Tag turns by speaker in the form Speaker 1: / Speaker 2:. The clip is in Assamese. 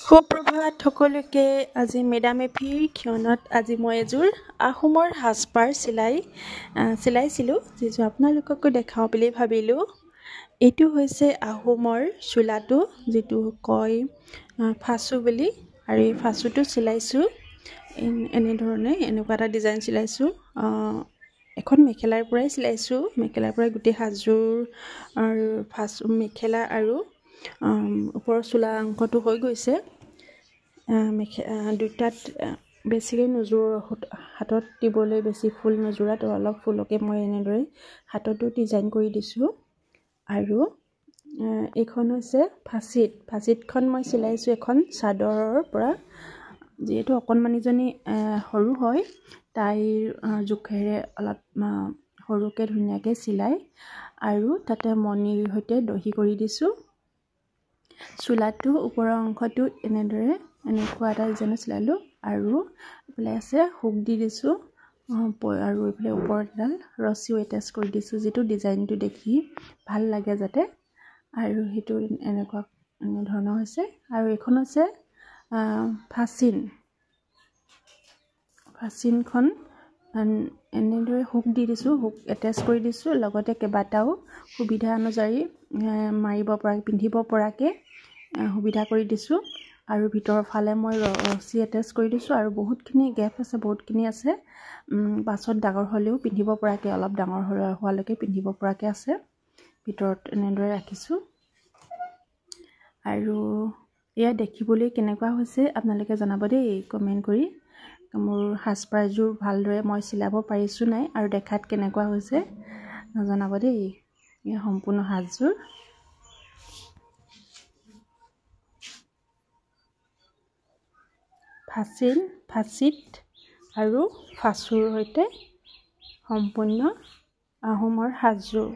Speaker 1: সুপ্ৰভাত সকলোকে। আজি মেডাম এফিৰ ক্ষণত আজি মই এযোৰ আহোমৰ সাজপাৰ চিলাইছিলোঁ, যিযোৰ আপোনালোককো দেখাওঁ বুলি ভাবিলোঁ। এইটো হৈছে আহোমৰ চোলাটো, যিটো কয় ফাচু বুলি, আৰু এই ফাচুটো চিলাইছোঁ এনেধৰণে, এনেকুৱা এটা ডিজাইন চিলাইছোঁ। এখন মেখেলাৰ পৰাই চিলাইছোঁ, মেখেলাৰ পৰাই গোটেই সাজযোৰ আৰু মেখেলা আৰু ওপৰৰ চোলা অংশটো হৈ গৈছে। দুটাত বেছিকৈ নোজোৰ, হাতত দিবলৈ বেছি ফুল নোজোৰাত অলপ ফুলকে মই এনেদৰে হাততো ডিজাইন কৰি দিছোঁ। আৰু এইখন হৈছে ফাচিতখন মই চিলাইছোঁ এখন চাদৰৰ পৰা। যিহেতু অকণমানিজনী সৰু হয়, তাইৰ জোখেৰে অলপ সৰুকৈ ধুনীয়াকৈ চিলাই আৰু তাতে মণিৰ সৈতে দহি কৰি দিছোঁ। চোলাটো ওপৰৰ অংশটো এনেকুৱা এটা ডিজাইনত চিলালোঁ, আৰু এইফালে আছে হুক দি দিছোঁ, আৰু এইফালে ওপৰত এডাল ৰছীও এটেচ কৰি দিছোঁ, যিটো ডিজাইনটো দেখি ভাল লাগে যাতে, আৰু সেইটো এনেধৰণৰ হৈছে। আৰু এইখন হৈছে ফাচিনখন এনেদৰে হুক দি দিছোঁ, হুক এটেচ কৰি দিছোঁ, লগতে কেইবাটাও সুবিধা অনুযায়ী পিন্ধিব পৰাকৈ সুবিধা কৰি দিছোঁ। আৰু ভিতৰৰ ফালে মই ৰছী এটেচ কৰি দিছোঁ, আৰু বহুতখিনি গেপ আছে, বহুতখিনি আছে। পাছত ডাঙৰ হ'লেও পিন্ধিব পৰাকৈ, অলপ ডাঙৰ হোৱালৈকে পিন্ধিব পৰাকৈ আছে। ভিতৰত এনেদৰে ৰাখিছোঁ। আৰু এয়া দেখিবলৈ কেনেকুৱা হৈছে আপোনালোকে জনাব দেই, কমেণ্ট কৰি। মোৰ সাজপাৰযোৰ ভালদৰে মই চিলাব পাৰিছোঁ নাই, আৰু দেখাত কেনেকুৱা হৈছে জনাব দেই। এই সম্পূৰ্ণ সাজযোৰ ফাচিত আৰু ফাচুৰ সৈতে সম্পূৰ্ণ আহোমৰ সাজযোৰ।